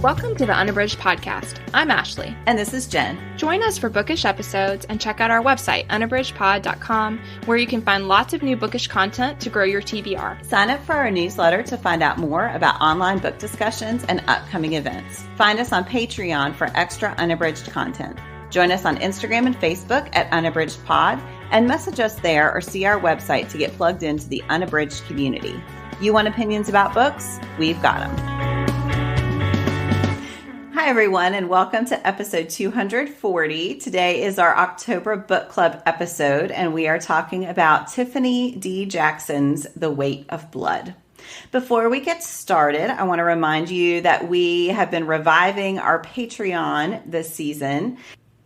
Welcome to the Unabridged podcast. I'm Ashley. And this is Jen. Join us for bookish episodes and check out our website, unabridgedpod.com, where you can find lots of new bookish content to grow your TBR. Sign up for our newsletter to find out more about online book discussions and upcoming events. Find us on Patreon for extra unabridged content. Join us on Instagram and Facebook at unabridgedpod, and message us there or see our website to get plugged into the Unabridged community. You want opinions about books? We've got them. Hi, everyone, and welcome to episode 240. Today is our October book club episode, and we are talking about Tiffany D. Jackson's The Weight of Blood. Before we get started, I want to remind you that we have been reviving our Patreon this season.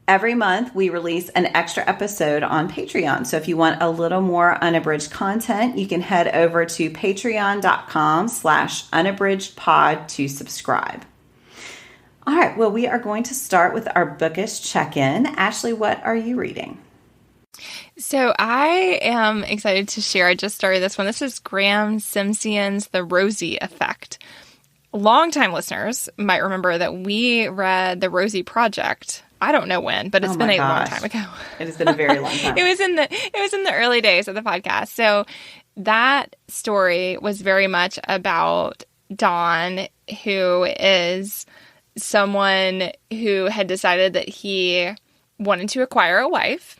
Every month, we release an extra episode on Patreon. So if you want a little more unabridged content, you can head over to patreon.com/unabridgedpod to subscribe. All right, well, we are going to start with our bookish check-in. Ashley, what are you reading? So I am excited to share. I just started this one. This is Graham Simsian's The Rosie Effect. Longtime listeners might remember that we read The Rosie Project. I don't know when, but it's been a long time ago. It has been a very long time. It was in the early days of the podcast. So that story was very much about Don, who is someone who had decided that he wanted to acquire a wife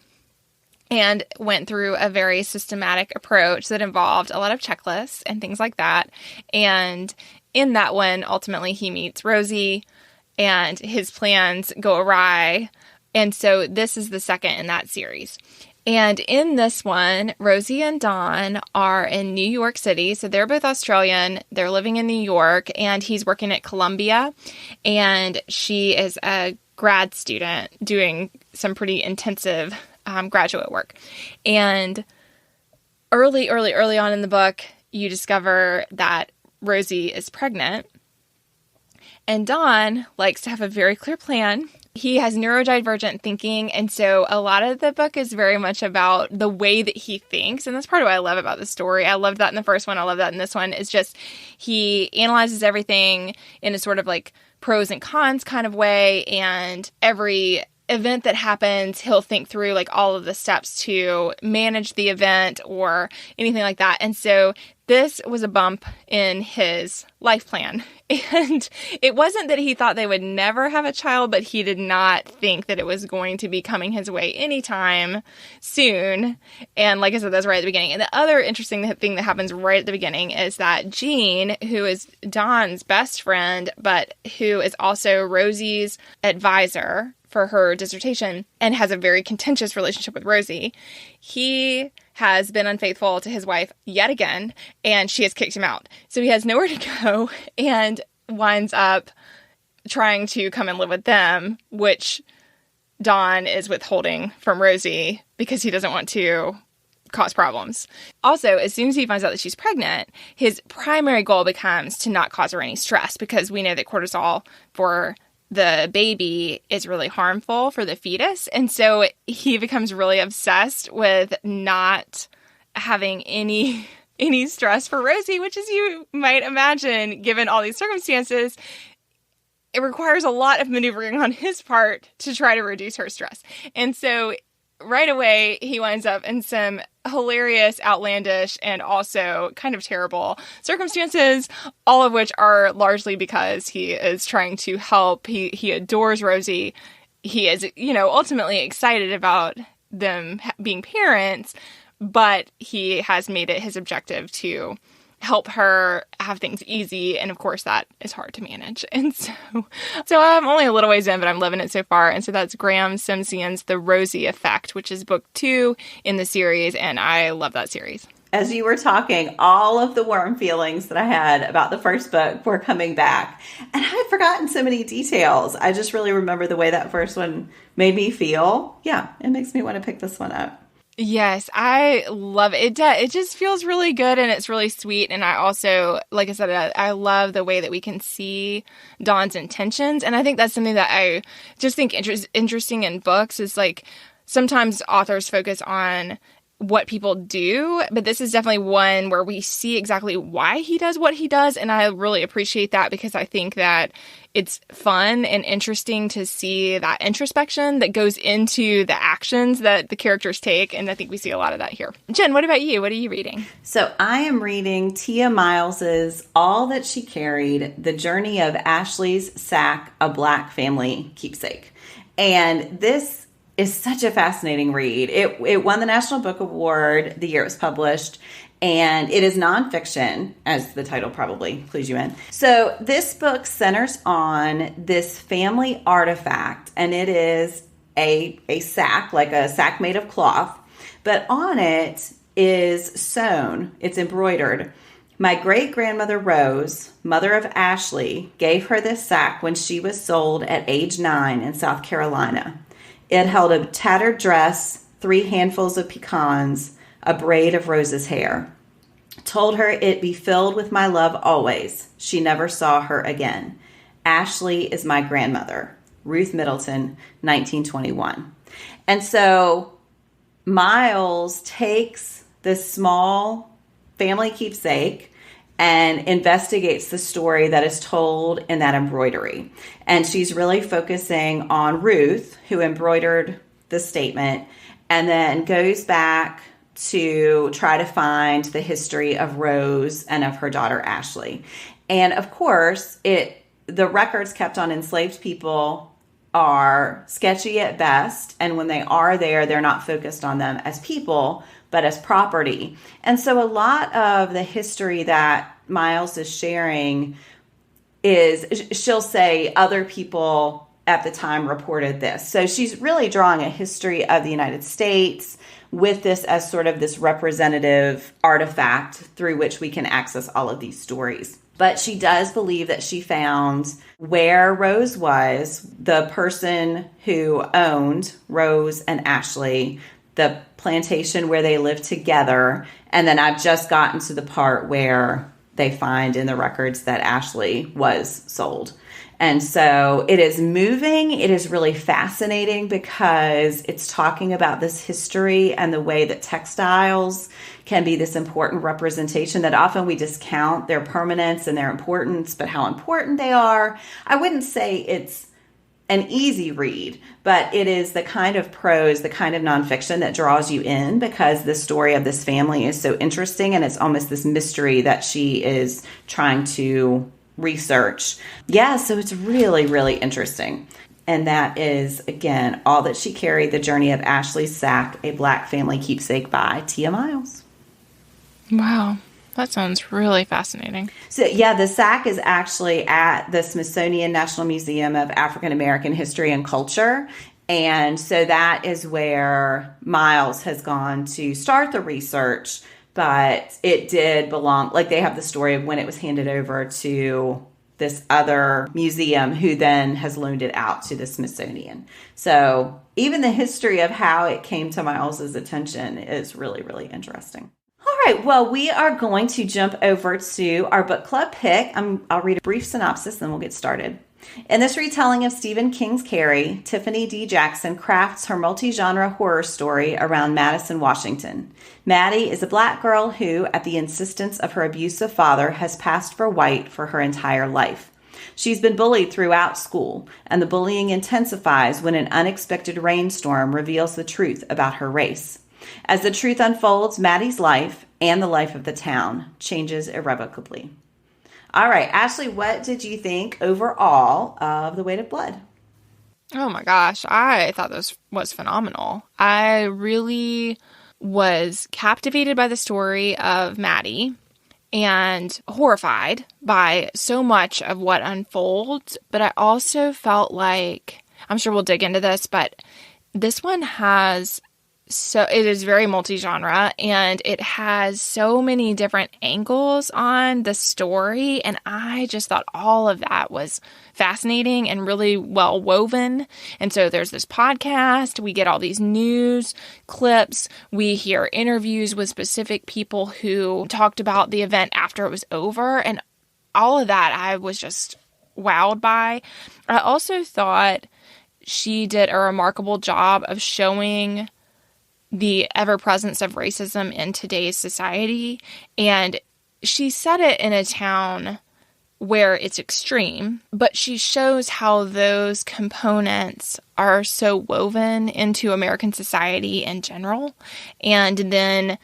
and went through a very systematic approach that involved a lot of checklists and things like that. And in that one, ultimately, he meets Rosie and his plans go awry. And so this is the second in that series. And in this one, Rosie and Don are in New York City. So they're both Australian. They're living in New York, and he's working at Columbia. And she is a grad student doing some pretty intensive graduate work. And early on in the book, you discover that Rosie is pregnant. And Don likes to have a very clear plan. He has neurodivergent thinking, and so a lot of the book is very much about the way that he thinks, and that's part of what I love about the story. I loved that in the first one. I love that in this one. It's just he analyzes everything in a sort of like pros and cons kind of way, and every event that happens, he'll think through like all of the steps to manage the event or anything like that. And so this was a bump in his life plan. And it wasn't that he thought they would never have a child, but he did not think that it was going to be coming his way anytime soon. And like I said, that's right at the beginning. And the other interesting thing that happens right at the beginning is that Jean, who is Don's best friend, but who is also Rosie's advisor for her dissertation and has a very contentious relationship with Rosie, he has been unfaithful to his wife yet again, and she has kicked him out. So he has nowhere to go and winds up trying to come and live with them, which Don is withholding from Rosie because he doesn't want to cause problems. Also, as soon as he finds out that she's pregnant, his primary goal becomes to not cause her any stress, because we know that cortisol for the baby is really harmful for the fetus. And so he becomes really obsessed with not having any stress for Rosie, which, as you might imagine, given all these circumstances, it requires a lot of maneuvering on his part to try to reduce her stress. And so right away, he winds up in some hilarious, outlandish, and also kind of terrible circumstances, all of which are largely because he is trying to help. He adores Rosie. He is, ultimately excited about them being parents, but he has made it his objective to help her have things easy. And of course, that is hard to manage. And so I'm only a little ways in, but I'm loving it so far. And so that's Graham Simsian's The Rosie Effect, which is book 2 in the series. And I love that series. As you were talking, all of the warm feelings that I had about the first book were coming back. And I had forgotten so many details. I just really remember the way that first one made me feel. Yeah, it makes me want to pick this one up. Yes, I love it. It just feels really good, and it's really sweet. And I also, like I said, I love the way that we can see Don's intentions. And I think that's something that I just think interesting in books is like sometimes authors focus on what people do, but this is definitely one where we see exactly why he does what he does, and I really appreciate that because I think that it's fun and interesting to see that introspection that goes into the actions that the characters take, and I think we see a lot of that here. Jen, what about you? What are you reading? So I am reading Tia Miles's All That She Carried, The Journey of Ashley's Sack, A Black Family Keepsake. And this is such a fascinating read. It won the National Book Award the year it was published, and it is nonfiction, as the title probably clues you in. So this book centers on this family artifact, and it is a sack, like a sack made of cloth, but on it is sewn, it's embroidered. My great-grandmother Rose, mother of Ashley, gave her this sack when she was sold at age 9 in South Carolina. It held a tattered dress, 3 handfuls of pecans, a braid of Rose's hair. Told her it be filled with my love always. She never saw her again. Ashley is my grandmother. Ruth Middleton, 1921. And so Miles takes this small family keepsake and investigates the story that is told in that embroidery. And she's really focusing on Ruth, who embroidered the statement, and then goes back to try to find the history of Rose and of her daughter Ashley. And of course, the records kept on enslaved people are sketchy at best, and when they are there, they're not focused on them as people, but as property. And so a lot of the history that Miles is sharing is, she'll say other people at the time reported this. So she's really drawing a history of the United States with this as sort of this representative artifact through which we can access all of these stories. But she does believe that she found where Rose was, the person who owned Rose and Ashley, the plantation where they lived together. And then I've just gotten to the part where they find in the records that Ashley was sold. And so it is moving. It is really fascinating because it's talking about this history and the way that textiles can be this important representation that often we discount their permanence and their importance, but how important they are. I wouldn't say it's an easy read, but it is the kind of prose, the kind of nonfiction that draws you in because the story of this family is so interesting and it's almost this mystery that she is trying to research. Yeah, so it's really, really interesting. And that is, again, All That She Carried, The Journey of Ashley's Sack, A Black Family Keepsake by Tia Miles. Wow. That sounds really fascinating. So, yeah, the sack is actually at the Smithsonian National Museum of African American History and Culture. And so that is where Miles has gone to start the research, but it did belong, like they have the story of when it was handed over to this other museum who then has loaned it out to the Smithsonian. So even the history of how it came to Miles's attention is really, really interesting. All right, well, we are going to jump over to our book club pick. I'll read a brief synopsis, then we'll get started. In this retelling of Stephen King's Carrie, Tiffany D. Jackson crafts her multi-genre horror story around Madison, Washington. Maddie is a black girl who, at the insistence of her abusive father, has passed for white for her entire life. She's been bullied throughout school, and the bullying intensifies when an unexpected rainstorm reveals the truth about her race. As the truth unfolds, Maddie's life and the life of the town changes irrevocably. All right, Ashley, what did you think overall of The Weight of Blood? Oh my gosh, I thought this was phenomenal. I really was captivated by the story of Maddie and horrified by so much of what unfolds, but I also felt like, I'm sure we'll dig into this, but this one has it is very multi-genre, and it has so many different angles on the story, and I just thought all of that was fascinating and really well woven. And so there's this podcast, we get all these news clips, we hear interviews with specific people who talked about the event after it was over, and all of that I was just wowed by. I also thought she did a remarkable job of showing the ever-presence of racism in today's society. And she said it in a town where it's extreme, but she shows how those components are so woven into American society in general, and then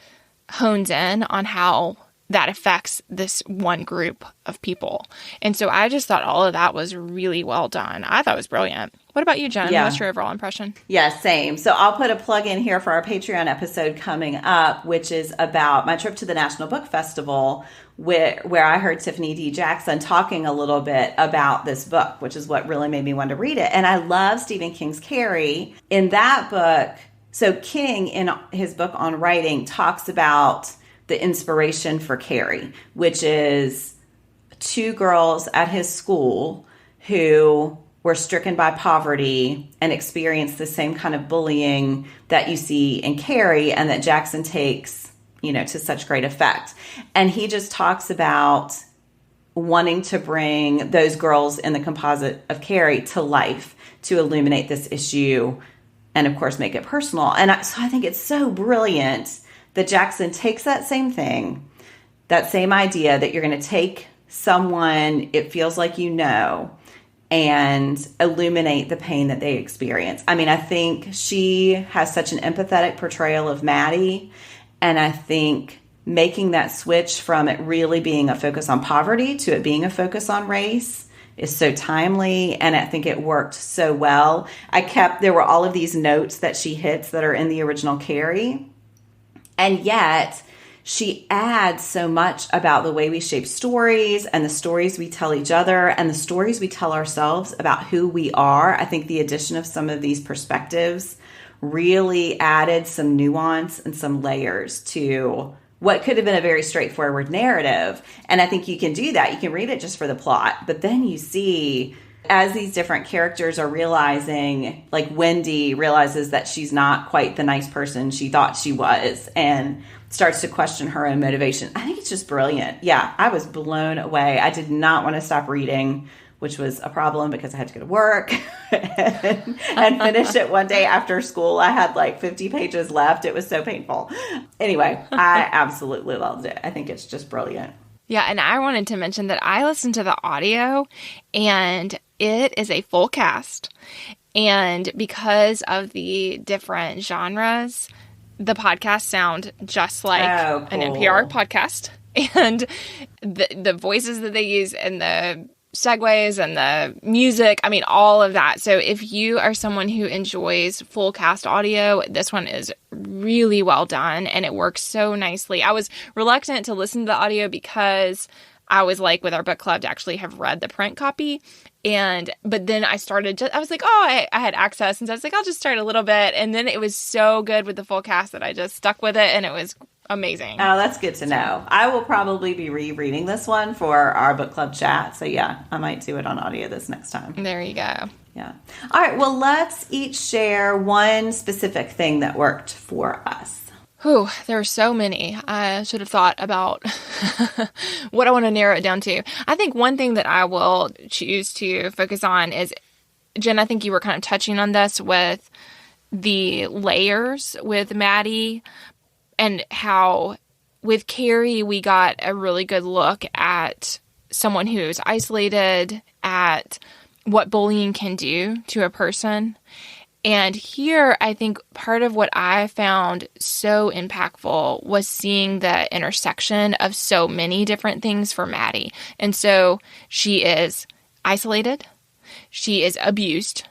hones in on how that affects this one group of people. And so I just thought all of that was really well done. I thought it was brilliant. What about you, Jen? Yeah. What's your overall impression? Yeah, same. So I'll put a plug in here for our Patreon episode coming up, which is about my trip to the National Book Festival, where I heard Tiffany D. Jackson talking a little bit about this book, which is what really made me want to read it. And I love Stephen King's Carrie. In that book, so King, in his book on writing, talks about the inspiration for Carrie, which is two girls at his school who were stricken by poverty and experienced the same kind of bullying that you see in Carrie and that Jackson takes, to such great effect. And he just talks about wanting to bring those girls in the composite of Carrie to life to illuminate this issue and, of course, make it personal. And so I think it's so brilliant that Jackson takes that same thing, that same idea that you're going to take someone it feels like and illuminate the pain that they experience. I mean, I think she has such an empathetic portrayal of Maddie, and I think making that switch from it really being a focus on poverty to it being a focus on race is so timely, and I think it worked so well. There were all of these notes that she hits that are in the original Carrie, and yet she adds so much about the way we shape stories and the stories we tell each other and the stories we tell ourselves about who we are. I think the addition of some of these perspectives really added some nuance and some layers to what could have been a very straightforward narrative. And I think you can do that. You can read it just for the plot, but then you see, as these different characters are realizing, like Wendy realizes that she's not quite the nice person she thought she was and starts to question her own motivation. I think it's just brilliant. Yeah, I was blown away. I did not want to stop reading, which was a problem because I had to go to work and finish it one day after school. I had like 50 pages left. It was so painful. Anyway, I absolutely loved it. I think it's just brilliant. Yeah, and I wanted to mention that I listened to the audio, and it is a full cast. And because of the different genres, the podcasts sound just like an NPR podcast. And the voices that they use and the segues and the music, I mean, all of that. So if you are someone who enjoys full cast audio, this one is really well done and it works so nicely. I was reluctant to listen to the audio because I was like, with our book club, to actually have read the print copy. But then I was like, I had access. And so I was like, I'll just start a little bit. And then it was so good with the full cast that I just stuck with it. And it was amazing. Oh, that's good to know. I will probably be rereading this one for our book club chat. So yeah, I might do it on audio this next time. There you go. Yeah. All right. Well, let's each share one specific thing that worked for us. Whew, there are so many. I should have thought about what I want to narrow it down to. I think one thing that I will choose to focus on is, Jen, I think you were kind of touching on this with the layers with Maddie, and how with Carrie, we got a really good look at someone who's isolated, at what bullying can do to a person. And here, I think part of what I found so impactful was seeing the intersection of so many different things for Maddie. And so she is isolated. She is abused.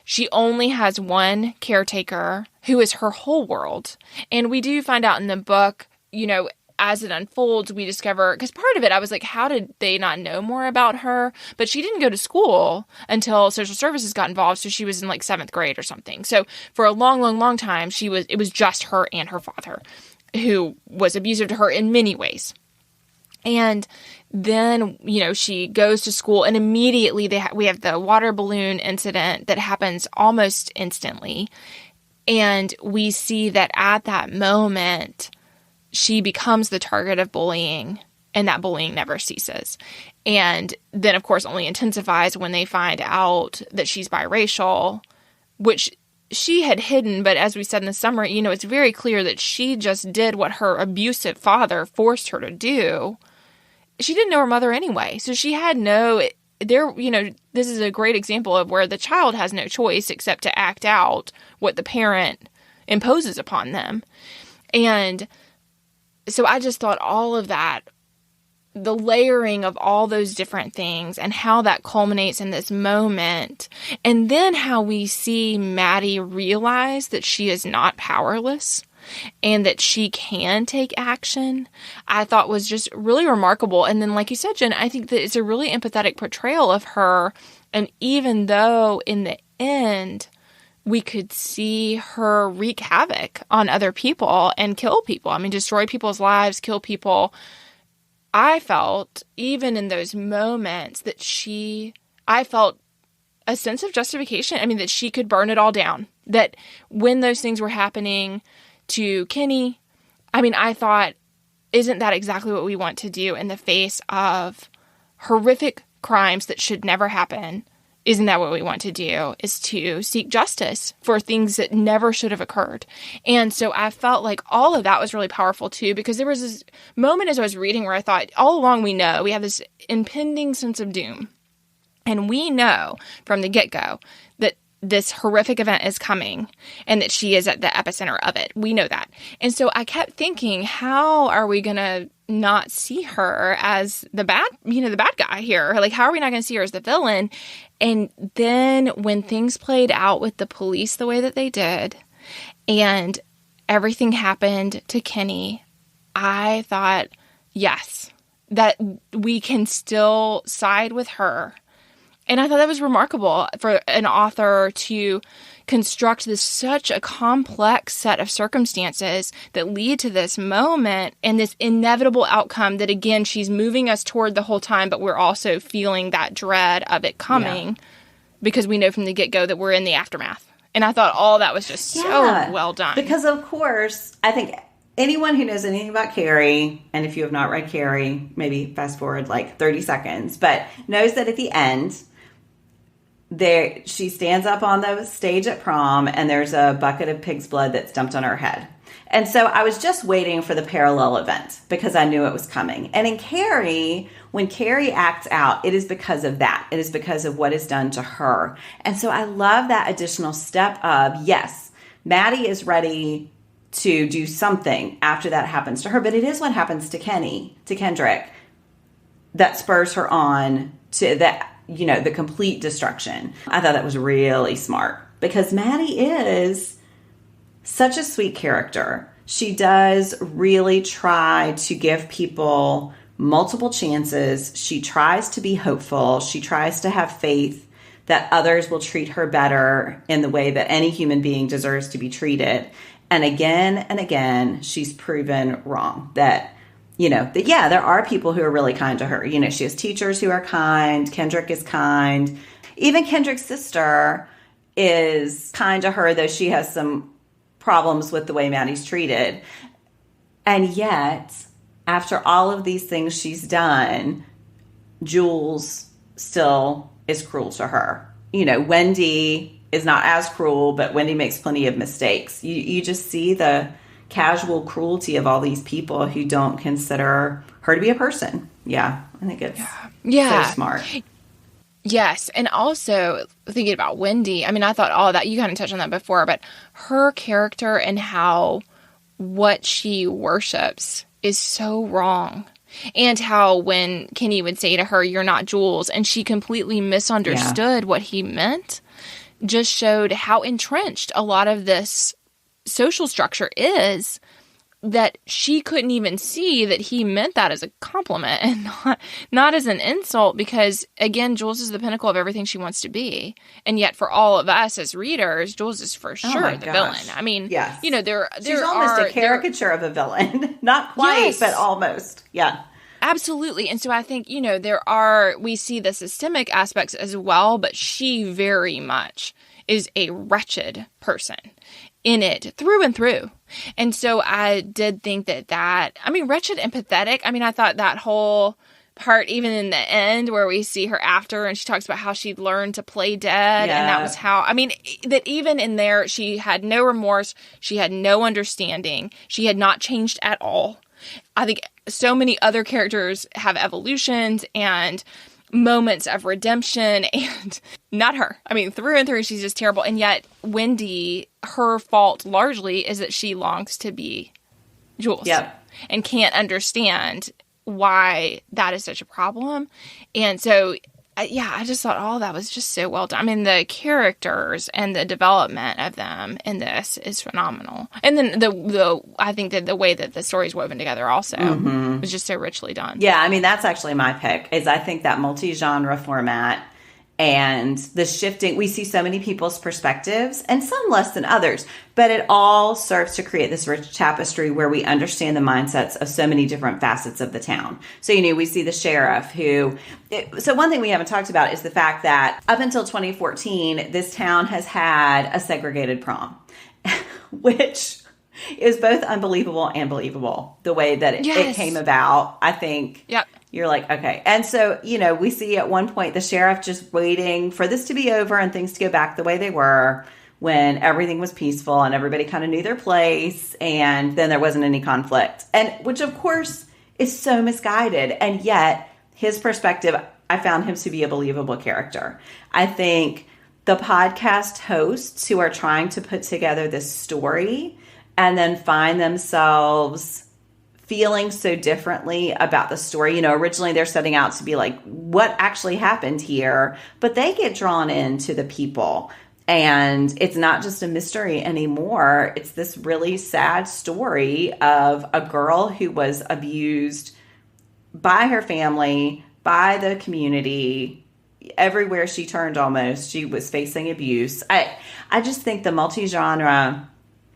She only has one caretaker who is her whole world. And we do find out in the book, as it unfolds, we discover, because part of it, I was like, how did they not know more about her? But she didn't go to school until social services got involved. So she was in like 7th grade or something. So for a long, long, long time, it was just her and her father who was abusive to her in many ways. And then, she goes to school, and immediately we have the water balloon incident that happens almost instantly. And we see that at that moment, she becomes the target of bullying, and that bullying never ceases. And then, of course, only intensifies when they find out that she's biracial, which she had hidden, but as we said in the summary, it's very clear that she just did what her abusive father forced her to do. She didn't know her mother anyway. So she had this is a great example of where the child has no choice except to act out what the parent imposes upon them. And so I just thought all of that, the layering of all those different things and how that culminates in this moment, and then how we see Maddie realize that she is not powerless and that she can take action, I thought was just really remarkable. And then, like you said, Jen, I think that it's a really empathetic portrayal of her. And even though in the end, we could see her wreak havoc on other people and kill people. I mean, destroy people's lives, kill people. I felt, even in those moments, that I felt a sense of justification. I mean, that she could burn it all down. That when those things were happening to Kenny, I mean, I thought, isn't that exactly what we want to do in the face of horrific crimes that should never happen? Isn't that what we want to do, is to seek justice for things that never should have occurred? And so I felt like all of that was really powerful too, because there was this moment as I was reading where I thought, all along we know, we have this impending sense of doom. And we know from the get-go that this horrific event is coming and that she is at the epicenter of it. We know that. And so I kept thinking, how are we going to not see her as the bad guy here? Like, how are we not going to see her as the villain? And then when things played out with the police the way that they did, and everything happened to Kenny, I thought, yes, that we can still side with her. And I thought that was remarkable for an author to construct such a complex set of circumstances that lead to this moment and this inevitable outcome that, again, she's moving us toward the whole time, but we're also feeling that dread of it coming because we know from the get-go that we're in the aftermath. And I thought all that was just so well done. Because, of course, I think anyone who knows anything about Carrie, and if you have not read Carrie, maybe fast forward like 30 seconds, but knows that at the end, she stands up on the stage at prom and there's a bucket of pig's blood that's dumped on her head. And so I was just waiting for the parallel event because I knew it was coming. And in Carrie, when Carrie acts out, it is because of that. It is because of what is done to her. And so I love that additional step of, yes, Maddie is ready to do something after that happens to her, but it is what happens to Kendrick, that spurs her on to that, the complete destruction. I thought that was really smart because Maddie is such a sweet character. She does really try to give people multiple chances. She tries to be hopeful. She tries to have faith that others will treat her better in the way that any human being deserves to be treated. And again, she's proven wrong that there are people who are really kind to her. She has teachers who are kind. Kendrick is kind. Even Kendrick's sister is kind to her, though she has some problems with the way Maddie's treated. And yet, after all of these things she's done, Jules still is cruel to her. Wendy is not as cruel, but Wendy makes plenty of mistakes. You just see the casual cruelty of all these people who don't consider her to be a person. Yeah, I think it's so smart. Yes, and also thinking about Wendy, I mean, I thought all of that, you kind of touched on that before, but her character and how what she worships is so wrong. And how when Kenny would say to her, "You're not Jules," and she completely misunderstood what he meant, just showed how entrenched a lot of this social structure is, that she couldn't even see that he meant that as a compliment and not as an insult, because again, Jules is the pinnacle of everything she wants to be. And yet for all of us as readers, Jules is for sure the villain. I mean, yes. She's almost a caricature of a villain. Not quite, but almost. Yeah. Absolutely. And so I think, we see the systemic aspects as well, but she very much is a wretched person in it through and through. And so I did think that, wretched and pathetic. I mean, I thought that whole part even in the end where we see her after and she talks about how she learned to play dead. Yeah. And that was how, I mean, that even in there, she had no remorse. She had no understanding. She had not changed at all. I think so many other characters have evolutions and moments of redemption, and not her. I mean, through and through, she's just terrible. And yet Wendy, her fault largely is that she longs to be Jules. Yep. And can't understand why that is such a problem. And so, I just thought all that was just so well done. I mean, the characters and the development of them in this is phenomenal. And then I think that the way that the story's woven together also was just so richly done. Yeah, I mean, that's actually my pick, is I think that multi-genre format and the shifting, we see so many people's perspectives and some less than others, but it all serves to create this rich tapestry where we understand the mindsets of so many different facets of the town. So, we see the sheriff so one thing we haven't talked about is the fact that up until 2014, this town has had a segregated prom, which is both unbelievable and believable, the way that it came about. I think you're like, okay. And so, we see at one point the sheriff just waiting for this to be over and things to go back the way they were when everything was peaceful and everybody kind of knew their place and then there wasn't any conflict. And which, of course, is so misguided. And yet his perspective, I found him to be a believable character. I think the podcast hosts who are trying to put together this story and then find themselves feeling so differently about the story. Originally they're setting out to be like, what actually happened here? But they get drawn into the people. And it's not just a mystery anymore. It's this really sad story of a girl who was abused by her family, by the community. Everywhere she turned almost, she was facing abuse. I just think the multi-genre,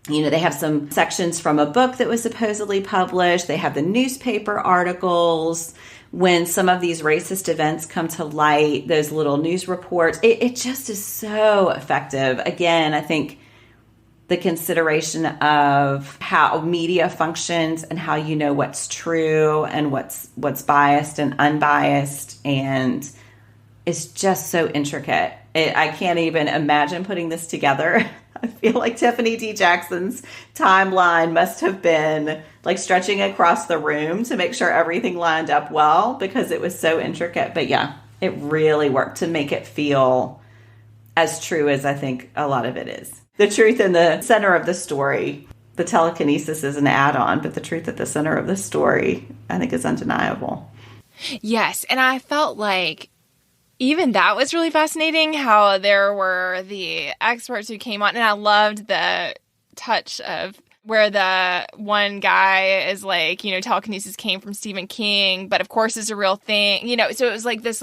they have some sections from a book that was supposedly published. They have the newspaper articles. When some of these racist events come to light, those little news reports, it just is so effective. Again, I think the consideration of how media functions and how what's true and what's biased and unbiased, and it's just so intricate. I can't even imagine putting this together. I feel like Tiffany D. Jackson's timeline must have been like stretching across the room to make sure everything lined up well because it was so intricate. But yeah, it really worked to make it feel as true as I think a lot of it is. The truth in the center of the story, the telekinesis is an add-on, but the truth at the center of the story, I think, is undeniable. Yes, and I felt like even that was really fascinating, how there were the experts who came on, and I loved the touch of where the one guy is like, telekinesis came from Stephen King, but of course it's a real thing, so it was like this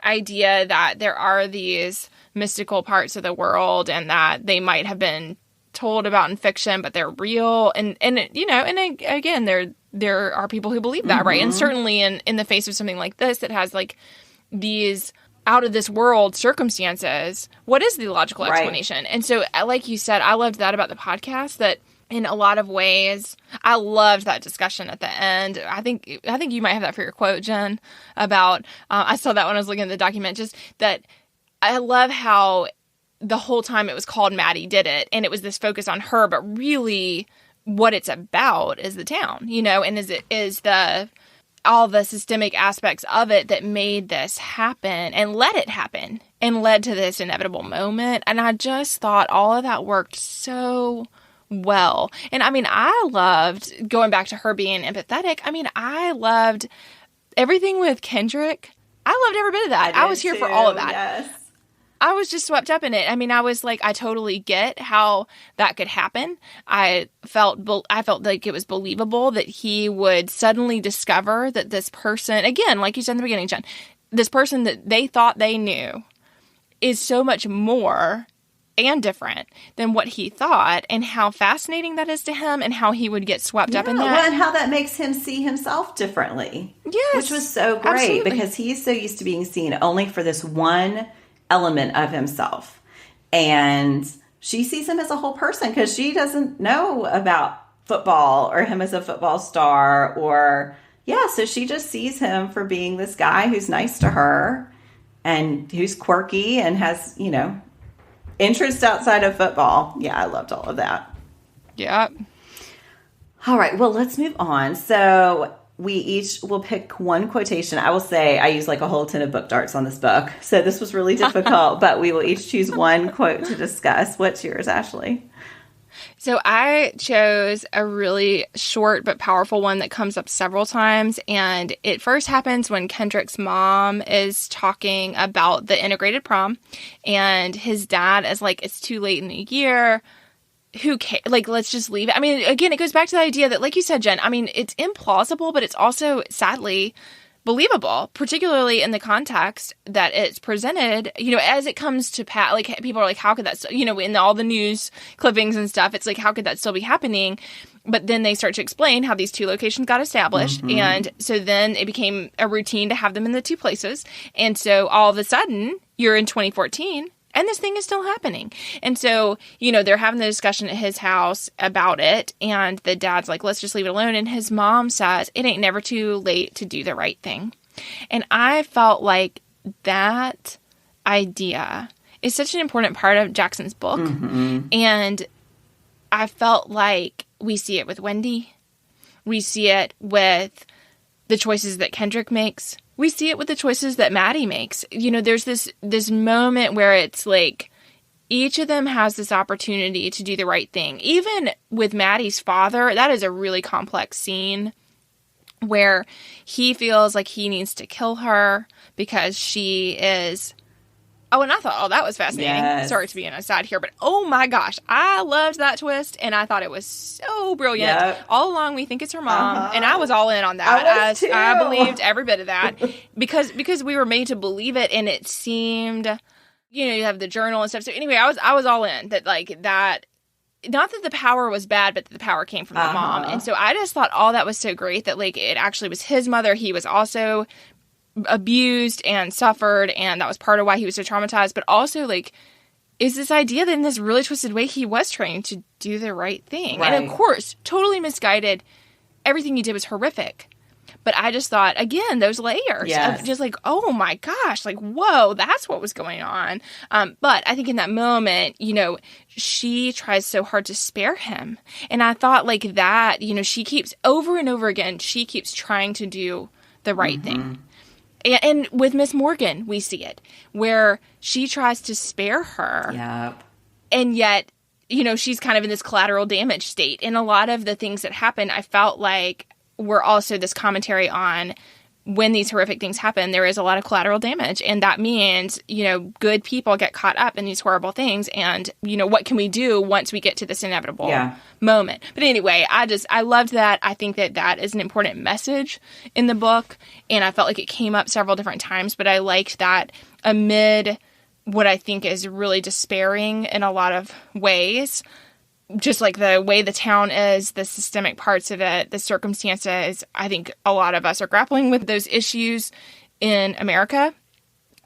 idea that there are these mystical parts of the world and that they might have been told about in fiction, but they're real. And again, there are people who believe that, right? And certainly in the face of something like this that has these out of this world circumstances, what is the logical explanation? Right. And so, like you said, I loved that about the podcast, that in a lot of ways, I loved that discussion at the end. I think you might have that for your quote, Jen, about, I saw that when I was looking at the document, just that I love how the whole time it was called Maddie Did It, and it was this focus on her, but really what it's about is the town, and is all the systemic aspects of it that made this happen and let it happen and led to this inevitable moment. And I just thought all of that worked so well. And I mean, I loved going back to her being empathetic. I mean, I loved everything with Kendrick. I loved every bit of that. I was here for all of that. Yes. I was just swept up in it. I mean, I was like, I totally get how that could happen. I felt like it was believable that he would suddenly discover that this person, again, like you said in the beginning, Jen, this person that they thought they knew is so much more and different than what he thought, and how fascinating that is to him, and how he would get swept up in that. Well, and how that makes him see himself differently. Yes. Which was so great, absolutely. Because he's so used to being seen only for this one element of himself. And she sees him as a whole person because she doesn't know about football or him as a football star or, Yeah, so she just sees him for being this guy who's nice to her and who's quirky and has, interest outside of football. Yeah, I loved all of that. Yeah. All right, well, let's move on. So we each will pick one quotation. I will say I used like a whole ton of book darts on this book, so this was really difficult, but we will each choose one quote to discuss. What's yours, Ashley? So I chose a really short but powerful one that comes up several times. And it first happens when Kendrick's mom is talking about the integrated prom. And his dad is like, it's too late in the year. Who cares? Like, let's just leave it. I mean, again, it goes back to the idea that, like you said, Jen, I mean, it's implausible, but it's also sadly believable, particularly in the context that it's presented, as it comes to like people are like, how could that, in all the news clippings and stuff, it's like, how could that still be happening? But then they start to explain how these two locations got established. Mm-hmm. And so then it became a routine to have them in the two places. And so all of a sudden you're in 2014 and this thing is still happening. And so, they're having the discussion at his house about it. And the dad's like, let's just leave it alone. And his mom says, it ain't never too late to do the right thing. And I felt like that idea is such an important part of Jackson's book. Mm-hmm. And I felt like we see it with Wendy. We see it with the choices that Kendrick makes. We see it with the choices that Maddie makes. There's this moment where it's like each of them has this opportunity to do the right thing. Even with Maddie's father, that is a really complex scene where he feels like he needs to kill her because she is... Oh, and I thought, that was fascinating. Yes. Sorry to be an aside here, but oh my gosh, I loved that twist, and I thought it was so brilliant. Yep. All along, we think it's her mom, and I was all in on that. I believed every bit of that because we were made to believe it, and it seemed, you have the journal and stuff. So anyway, I was all in that, like that. Not that the power was bad, but that the power came from the mom, and so I just thought all that was so great that like it actually was his mother. He was also abused and suffered, and that was part of why he was so traumatized, but also like is this idea that in this really twisted way he was trying to do the right thing. Right. And of course, totally misguided. Everything he did was horrific. But I just thought, again, those layers of just like, oh my gosh, like, whoa, that's what was going on. But I think in that moment, she tries so hard to spare him. And I thought like that, she keeps over and over again, she keeps trying to do the right thing. And with Miss Morgan, we see it, where she tries to spare her. Yep. And yet, she's kind of in this collateral damage state. And a lot of the things that happen, I felt like were also this commentary on when these horrific things happen, there is a lot of collateral damage. And that means, good people get caught up in these horrible things. And, what can we do once we get to this inevitable moment? But anyway, I loved that. I think that is an important message in the book. And I felt like it came up several different times. But I liked that amid what I think is really despairing in a lot of ways, just like the way the town is, the systemic parts of it, the circumstances, I think a lot of us are grappling with those issues in America,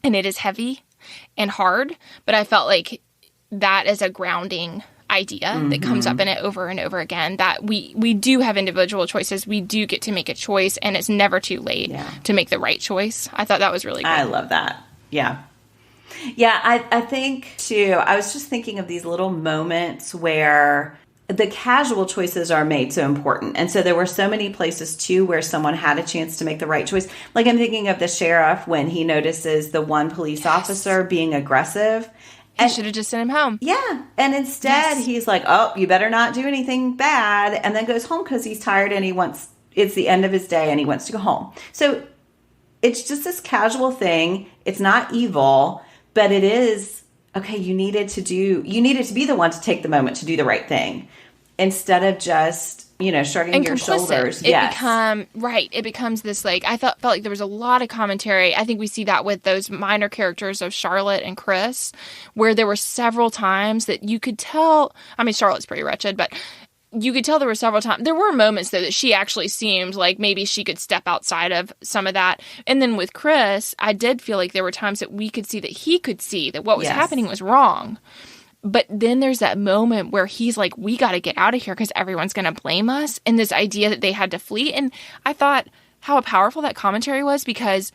and it is heavy and hard, but I felt like that is a grounding idea that comes up in it over and over again, that we do have individual choices, we do get to make a choice, and it's never too late to make the right choice. I thought that was really good. I love that. Yeah. Yeah, I think, too, I was just thinking of these little moments where the casual choices are made so important. And so there were so many places, too, where someone had a chance to make the right choice. Like I'm thinking of the sheriff when he notices the one police officer being aggressive. He should have just sent him home. Yeah. And instead, he's like, oh, you better not do anything bad. And then goes home because he's tired and it's the end of his day and he wants to go home. So it's just this casual thing. It's not evil. But it is, okay, you needed to be the one to take the moment to do the right thing instead of just, shrugging and your shoulders. It becomes this, like, I felt like there was a lot of commentary. I think we see that with those minor characters of Charlotte and Chris, where there were several times that you could tell, I mean, Charlotte's pretty wretched, but you could tell there were several times. There were moments, though, that she actually seemed like maybe she could step outside of some of that. And then with Chris, I did feel like there were times that we could see that he could see that what was happening was wrong. But then there's that moment where he's like, we got to get out of here because everyone's going to blame us. And this idea that they had to flee. And I thought, how powerful that commentary was, because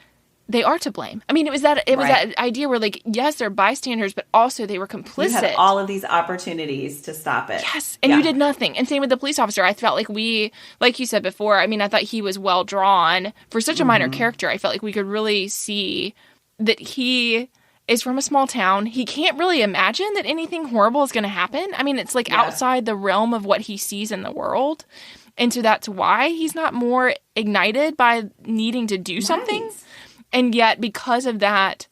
they are to blame. I mean, it was that idea where, like, yes, they're bystanders, but also they were complicit. You had all of these opportunities to stop it. Yes, and you did nothing. And same with the police officer. I felt like like you said before, I mean, I thought he was well drawn. For such a minor character, I felt like we could really see that he is from a small town. He can't really imagine that anything horrible is going to happen. I mean, it's like outside the realm of what he sees in the world. And so that's why he's not more ignited by needing to do something. And yet, because of that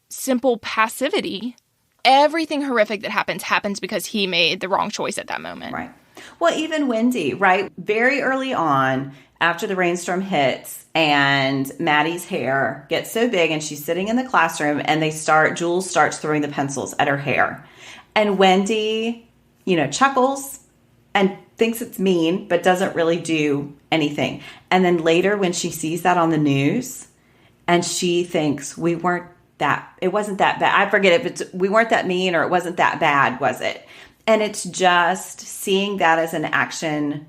simple passivity, everything horrific that happens because he made the wrong choice at that moment. Right. Well, even Wendy, right? Very early on, after the rainstorm hits and Maddie's hair gets so big and she's sitting in the classroom and Jules starts throwing the pencils at her hair. And Wendy, chuckles and thinks it's mean, but doesn't really do anything. And then later when she sees that on the news, and she thinks, it wasn't that bad. I forget if we weren't that mean or it wasn't that bad, was it? And it's just seeing that as an action,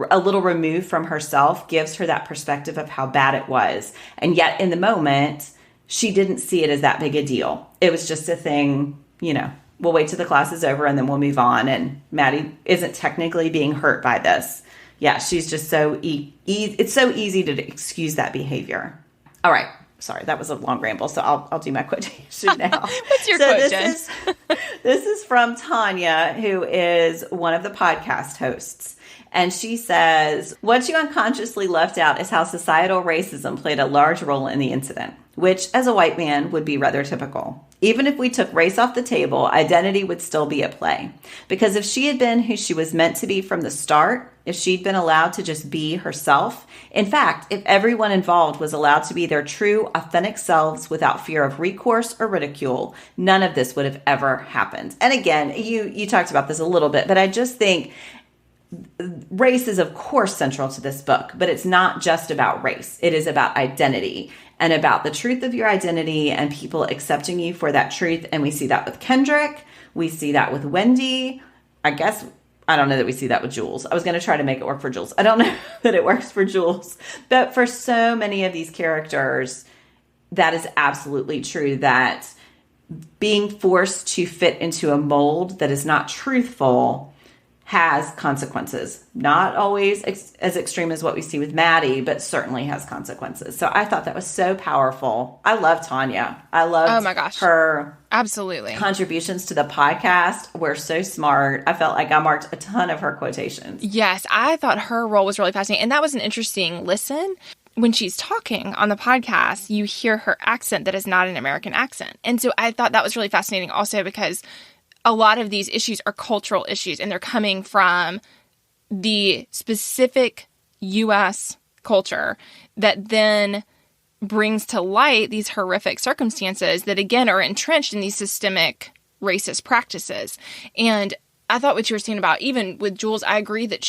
a little removed from herself, gives her that perspective of how bad it was. And yet in the moment, she didn't see it as that big a deal. It was just a thing, we'll wait till the class is over and then we'll move on. And Maddie isn't technically being hurt by this. Yeah, she's just it's so easy to excuse that behavior. All right. Sorry, that was a long ramble, so I'll do my quotation now. What's your quote, Jen? This is from Tanya, who is one of the podcast hosts. And she says, what you unconsciously left out is how societal racism played a large role in the incident, which as a white man would be rather typical. Even if we took race off the table, identity would still be at play. Because if she had been who she was meant to be from the start, if she'd been allowed to just be herself, in fact, if everyone involved was allowed to be their true, authentic selves without fear of recourse or ridicule, none of this would have ever happened. And again, you talked about this a little bit, but I just think race is, of course, central to this book, but it's not just about race. It is about identity and about the truth of your identity and people accepting you for that truth. And we see that with Kendrick. We see that with Wendy. I don't know that we see that with Jules. I was going to try to make it work for Jules. I don't know that it works for Jules. But for so many of these characters, that is absolutely true, that being forced to fit into a mold that is not truthful has consequences. Not always as extreme as what we see with Maddie, but certainly has consequences. So I thought that was so powerful. I love Tanya. I loved her absolutely contributions to the podcast were so smart. I felt like I marked a ton of her quotations. Yes, I thought her role was really fascinating. And that was an interesting listen. When she's talking on the podcast, you hear her accent that is not an American accent. And so I thought that was really fascinating also because a lot of these issues are cultural issues, and they're coming from the specific U.S. culture that then brings to light these horrific circumstances that, again, are entrenched in these systemic racist practices. And I thought what you were saying about, even with Jules, I agree that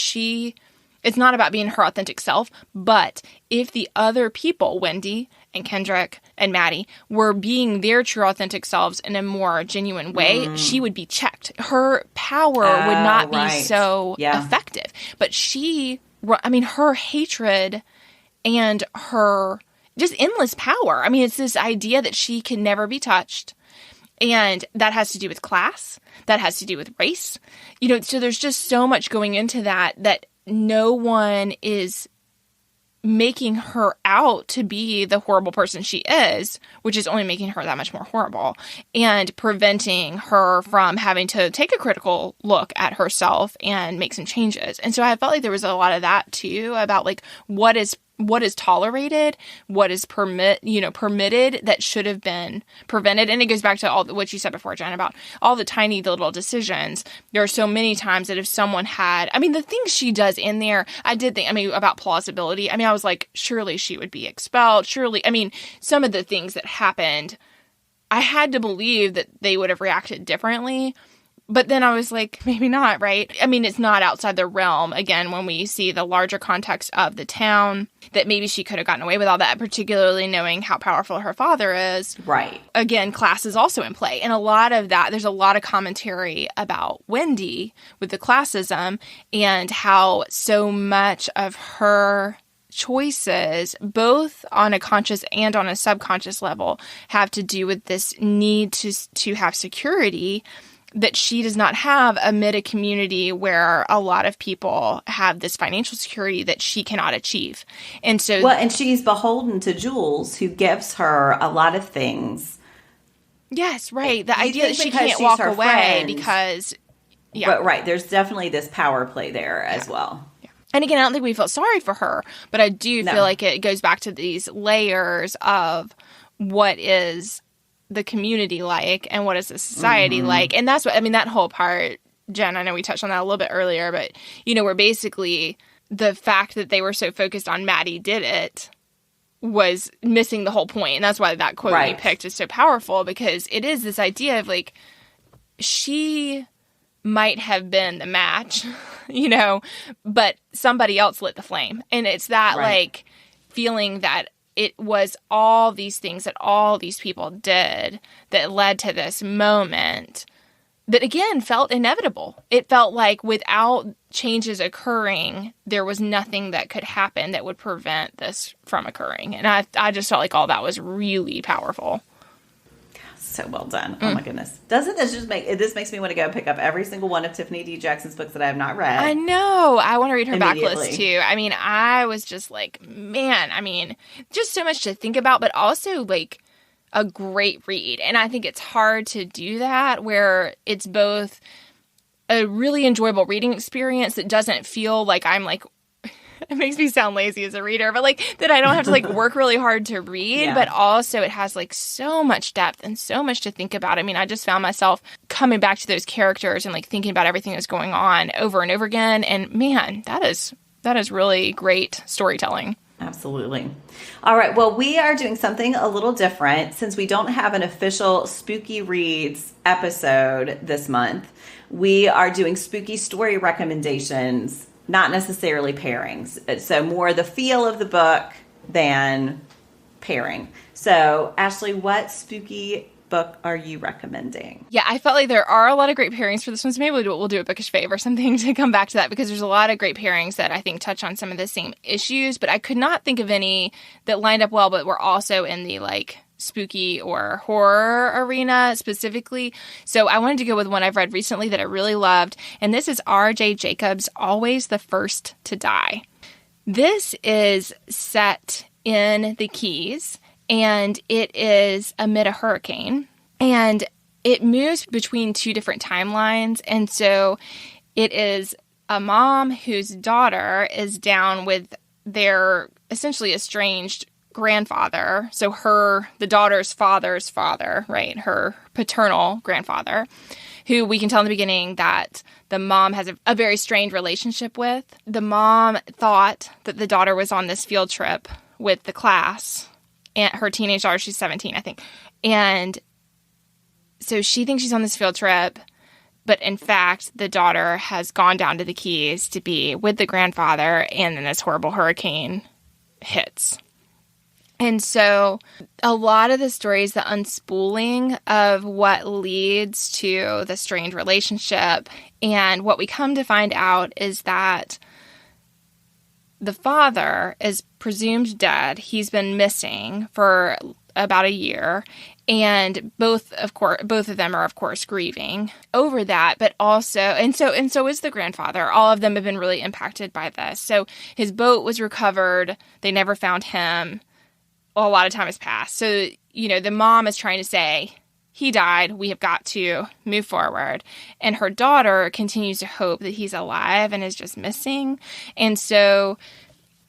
it's not about being her authentic self, but if the other people, Wendy and Kendrick and Maddie, were being their true authentic selves in a more genuine way, she would be checked. Her power would not be so effective. But her hatred and her just endless power. I mean, it's this idea that she can never be touched. And that has to do with class. That has to do with race. So there's just so much going into that no one is making her out to be the horrible person she is, which is only making her that much more horrible, and preventing her from having to take a critical look at herself and make some changes. And so I felt like there was a lot of that too, about like what is tolerated, what is permitted that should have been prevented. And it goes back to all what you said before, Jen, about all the tiny little decisions. There are so many times that if someone had, the things she does in there, I did think, about plausibility. I was like, surely she would be expelled. Surely, some of the things that happened, I had to believe that they would have reacted differently. But then I was like, maybe not, right? It's not outside the realm, again, when we see the larger context of the town, that maybe she could have gotten away with all that, particularly knowing how powerful her father is. Right. Again, class is also in play. And a lot of that, there's a lot of commentary about Wendy with the classism and how so much of her choices, both on a conscious and on a subconscious level, have to do with this need to have security that she does not have amid a community where a lot of people have this financial security that she cannot achieve. And so, well, and she's beholden to Jules, who gives her a lot of things. Yes, right. The idea that she can't walk away friend, because, yeah. But right, there's definitely this power play there as well. Yeah. And again, I don't think we feel sorry for her, but I do feel like it goes back to these layers of what is the community like and what is the society like. And that's what, I mean, that whole part, Jen, I know we touched on that a little bit earlier, but, you know, where basically the fact that they were so focused on Maddie did it was missing the whole point. And that's why that quote you picked is so powerful, because it is this idea of like, she might have been the match, you know, but somebody else lit the flame. And it's that like feeling that it was all these things that all these people did that led to this moment that, again, felt inevitable. It felt like without changes occurring, there was nothing that could happen that would prevent this from occurring. And I just felt like all that was really powerful. So well done. Oh my goodness. Doesn't this just this makes me want to go pick up every single one of Tiffany D. Jackson's books that I have not read. I know. I want to read her backlist too. I mean, I was just like, man, I mean, just so much to think about, but also like a great read. And I think it's hard to do that where it's both a really enjoyable reading experience that doesn't feel like I'm like, it makes me sound lazy as a reader, but like that I don't have to like work really hard to read, but also it has like so much depth and so much to think about. I mean, I just found myself coming back to those characters and like thinking about everything that's going on over and over again. And man, that is really great storytelling. Absolutely. All right. Well, we are doing something a little different since we don't have an official Spooky Reads episode this month. We are doing spooky story recommendations, not necessarily pairings. So more the feel of the book than pairing. So Ashley, what spooky book are you recommending? Yeah, I felt like there are a lot of great pairings for this one. So maybe we'll do a bookish fave or something to come back to that, because there's a lot of great pairings that I think touch on some of the same issues, but I could not think of any that lined up well, but were also in the like spooky or horror arena specifically. So I wanted to go with one I've read recently that I really loved, and this is R.J. Jacobs' Always the First to Die. This is set in the Keys, and it is amid a hurricane, and it moves between two different timelines. And so it is a mom whose daughter is down with their essentially estranged grandfather. So the daughter's father's father, right? Her paternal grandfather, who we can tell in the beginning that the mom has a very strained relationship with. The mom thought that the daughter was on this field trip with the class, and her teenage daughter, she's 17, I think. And so she thinks she's on this field trip, but in fact, the daughter has gone down to the Keys to be with the grandfather, and then this horrible hurricane hits. And so a lot of the stories, the unspooling of what leads to the strained relationship, and what we come to find out is that the father is presumed dead. He's been missing for about a year, and both of them are of course grieving over that, but also and so is the grandfather. All of them have been really impacted by this. So his boat was recovered. They never found him. A lot of time has passed. So, you know, the mom is trying to say, he died, we have got to move forward. And her daughter continues to hope that he's alive and is just missing. And so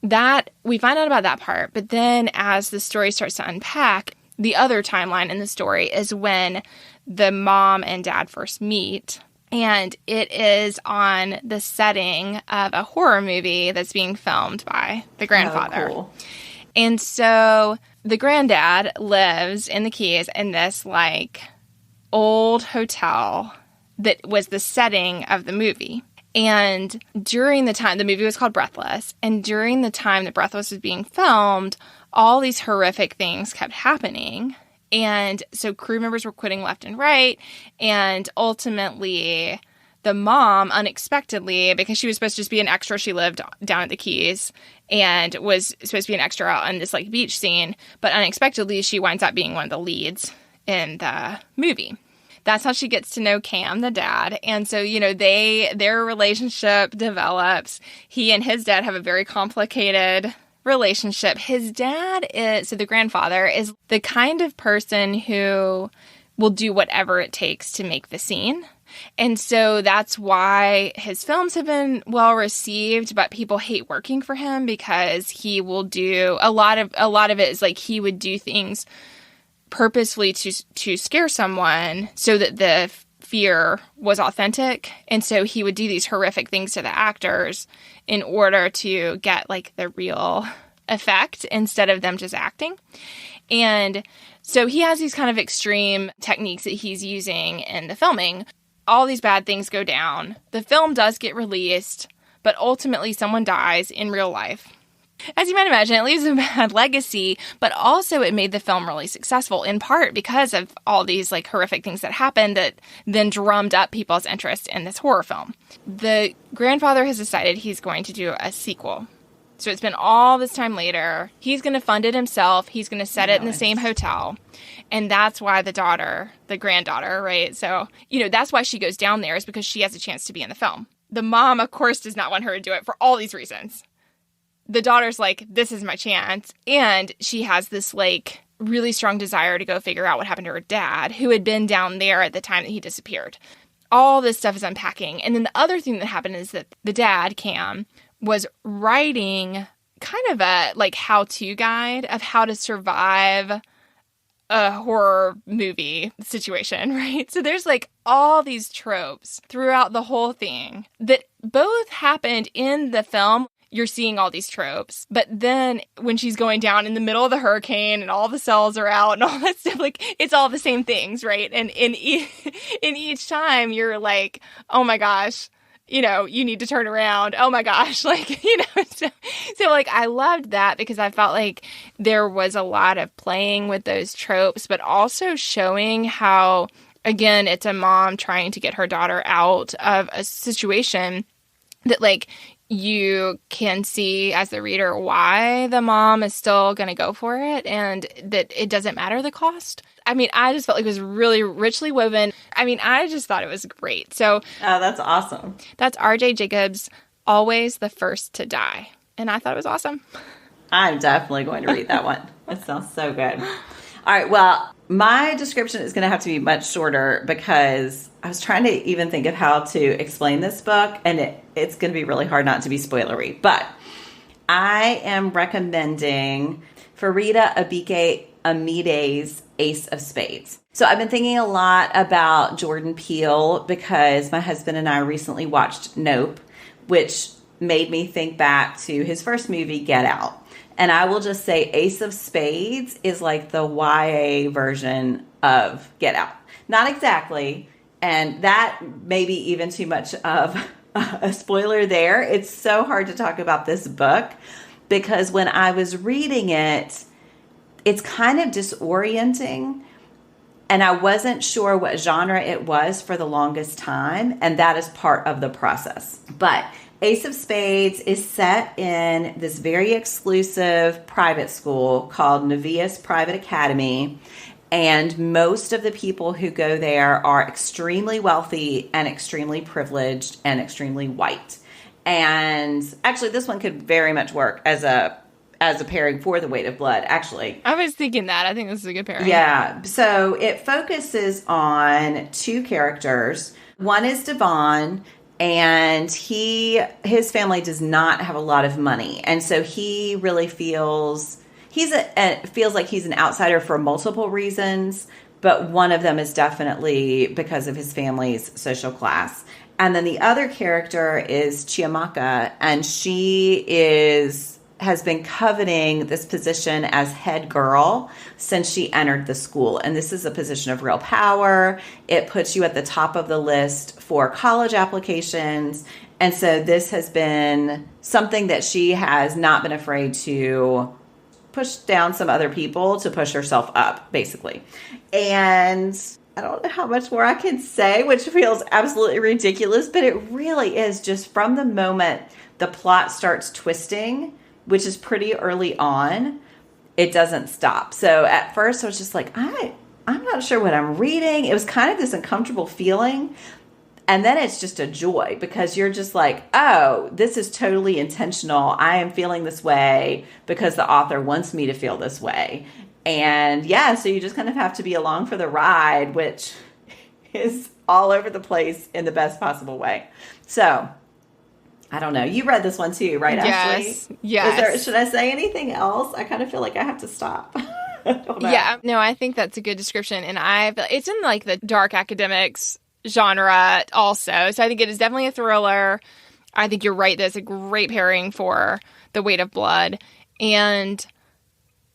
that, we find out about that part. But then as the story starts to unpack, the other timeline in the story is when the mom and dad first meet. And it is on the setting of a horror movie that's being filmed by the grandfather. Oh, cool. And so the granddad lives in the Keys in this like old hotel that was the setting of the movie. And during the time, the movie was called Breathless, and during the time that Breathless was being filmed, all these horrific things kept happening. And so crew members were quitting left and right, and ultimately the mom, unexpectedly, because she was supposed to just be an extra, she lived down at the Keys and was supposed to be an extra on this like beach scene, but unexpectedly she winds up being one of the leads in the movie. That's how she gets to know Cam, the dad. And so, their relationship develops. He and his dad have a very complicated relationship. His dad so the grandfather is the kind of person who will do whatever it takes to make the scene. And so that's why his films have been well received, but people hate working for him because he will do a lot of it is like he would do things purposefully to scare someone so that the fear was authentic. And so he would do these horrific things to the actors in order to get like the real effect instead of them just acting. And so he has these kind of extreme techniques that he's using in the filming. All these bad things go down. The film does get released, but ultimately someone dies in real life. As you might imagine, it leaves a bad legacy, but also it made the film really successful, in part because of all these like horrific things that happened that then drummed up people's interest in this horror film. The grandfather has decided he's going to do a sequel. So it's been all this time later. He's going to fund it himself. He's going to set it in the same hotel. And that's why the granddaughter, right? So, that's why she goes down there, is because she has a chance to be in the film. The mom, of course, does not want her to do it for all these reasons. The daughter's like, this is my chance. And she has this like really strong desire to go figure out what happened to her dad, who had been down there at the time that he disappeared. All this stuff is unpacking. And then the other thing that happened is that the dad, Cam, was writing kind of a like how-to guide of how to survive a horror movie situation, right? So there's like all these tropes throughout the whole thing that both happened in the film. You're seeing all these tropes, but then when she's going down in the middle of the hurricane and all the cells are out and all that stuff, like it's all the same things, right? And in each time you're like, oh my gosh, you need to turn around. Oh my gosh. Like, so like I loved that because I felt like there was a lot of playing with those tropes, but also showing how, again, it's a mom trying to get her daughter out of a situation that like you can see as the reader why the mom is still going to go for it and that it doesn't matter the cost. I mean, I just felt like it was really richly woven. I mean, I just thought it was great. So, that's awesome. That's R.J. Jacobs' Always the First to Die. And I thought it was awesome. I'm definitely going to read that one. It sounds so good. All right. Well, my description is going to have to be much shorter because I was trying to even think of how to explain this book, and it's going to be really hard not to be spoilery. But I am recommending Faridah Àbíké-Íyímídé's Ace of Spades. So I've been thinking a lot about Jordan Peele because my husband and I recently watched Nope, which made me think back to his first movie, Get Out. And I will just say Ace of Spades is like the YA version of Get Out. Not exactly. And that may be even too much of a spoiler there. It's so hard to talk about this book because when I was reading it, it's kind of disorienting. And I wasn't sure what genre it was for the longest time. And that is part of the process. But Ace of Spades is set in this very exclusive private school called Nevius Private Academy. And most of the people who go there are extremely wealthy and extremely privileged and extremely white. And actually, this one could very much work as a pairing for The Weight of Blood, actually. I was thinking that. I think this is a good pairing. Yeah. So it focuses on two characters. One is Devon, and his family does not have a lot of money. And so he really feels like he's an outsider for multiple reasons, but one of them is definitely because of his family's social class. And then the other character is Chiamaka, and she has been coveting this position as head girl since she entered the school. And this is a position of real power. It puts you at the top of the list for college applications. And so this has been something that she has not been afraid to push down some other people to push herself up, basically. And I don't know how much more I can say, which feels absolutely ridiculous, but it really is just from the moment the plot starts twisting, which is pretty early on, it doesn't stop. So at first I was just like, I'm not sure what I'm reading. It was kind of this uncomfortable feeling. And then it's just a joy because you're just like, oh, this is totally intentional. I am feeling this way because the author wants me to feel this way. And yeah, so you just kind of have to be along for the ride, which is all over the place in the best possible way. So I don't know. You read this one too, right, Ashley? Yes. Should I say anything else? I kind of feel like I have to stop. Yeah. No, I think that's a good description. And it's in like the dark academics genre also. So I think it is definitely a thriller. I think you're right. There's a great pairing for The Weight of Blood. And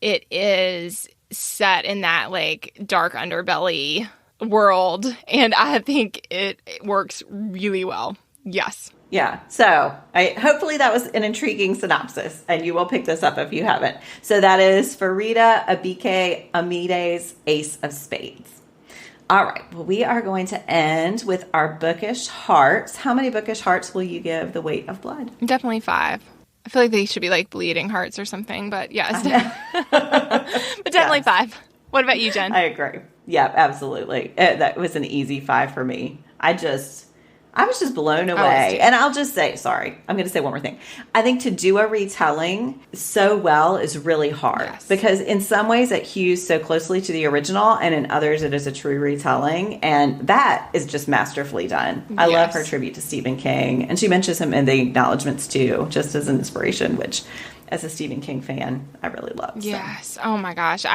it is set in that like dark underbelly world. And I think it works really well. Yes. Yeah. So hopefully that was an intriguing synopsis, and you will pick this up if you haven't. So that is Faridah Àbíké-Íyímídé's Ace of Spades. All right. Well, we are going to end with our bookish hearts. How many bookish hearts will you give The Weight of Blood? Definitely 5. I feel like they should be like bleeding hearts or something, but yes. But definitely 5. What about you, Jen? I agree. Yeah, absolutely. That was an easy 5 for me. I was just blown away. And I'll just say, sorry, I'm going to say one more thing. I think to do a retelling so well is really hard because in some ways it hews so closely to the original, and in others it is a true retelling. And that is just masterfully done. I love her tribute to Stephen King. And she mentions him in the acknowledgments too, just as an inspiration, which as a Stephen King fan, I really love. Yes. So. Oh my gosh.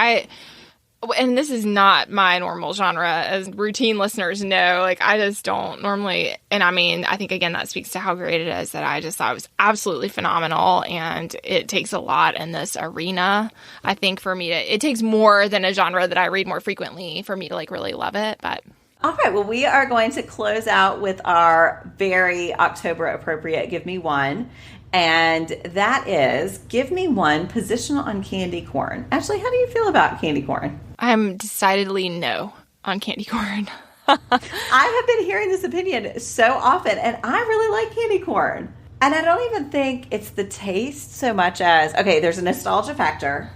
And this is not my normal genre, as routine listeners know. Like, I just don't normally, and I mean, I think, again, that speaks to how great it is that I just thought it was absolutely phenomenal, and it takes a lot in this arena, I think, for me it takes more than a genre that I read more frequently for me to, like, really love it, but... All right, well, we are going to close out with our very October-appropriate Give Me One, and that is Give Me One Position on Candy Corn. Ashley, how do you feel about candy corn? I'm decidedly no on candy corn. I have been hearing this opinion so often, and I really like candy corn. And I don't even think it's the taste so much as, okay, there's a nostalgia factor.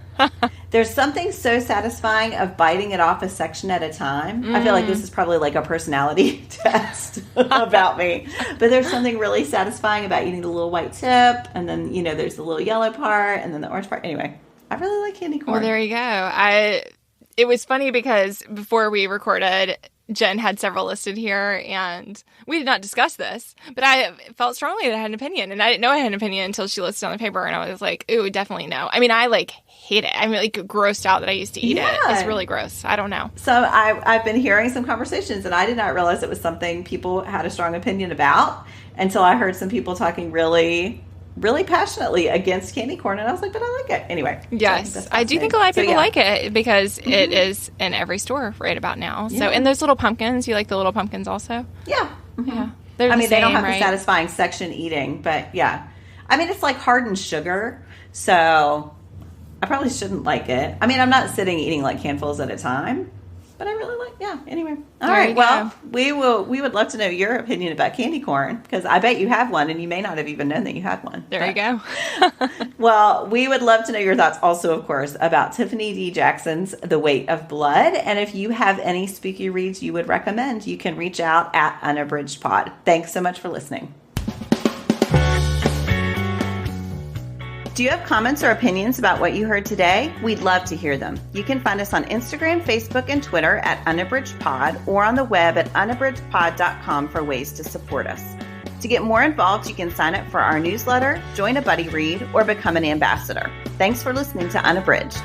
There's something so satisfying of biting it off a section at a time. I feel like this is probably like a personality test about me. But there's something really satisfying about eating the little white tip, and then, there's the little yellow part, and then the orange part. Anyway, I really like candy corn. Well, there you go. It was funny because before we recorded, Jen had several listed here, and we did not discuss this, but I felt strongly that I had an opinion, and I didn't know I had an opinion until she listed on the paper, and I was like, ooh, definitely no. I mean, I hate it. I'm grossed out that I used to eat it. It's really gross. I don't know. So I've been hearing some conversations, and I did not realize it was something people had a strong opinion about until I heard some people talking really passionately against candy corn, and I was like, but I like it. Anyway. Yes. I do think a lot of people like it because it is in every store right about now. So, and those little pumpkins, you like the little pumpkins also? Yeah. Yeah. They don't have the satisfying section eating, but yeah. I mean, it's like hardened sugar, so I probably shouldn't like it. I mean, I'm not sitting eating like handfuls at a time, but I really anyway. All right. Well, we would love to know your opinion about candy corn, because I bet you have one, and you may not have even known that you had one. There you go. Well, we would love to know your thoughts also, of course, about Tiffany D. Jackson's The Weight of Blood. And if you have any spooky reads you would recommend, you can reach out at Unabridged Pod. Thanks so much for listening. Do you have comments or opinions about what you heard today? We'd love to hear them. You can find us on Instagram, Facebook, and Twitter at Unabridged Pod, or on the web at unabridgedpod.com for ways to support us. To get more involved, you can sign up for our newsletter, join a buddy read, or become an ambassador. Thanks for listening to Unabridged.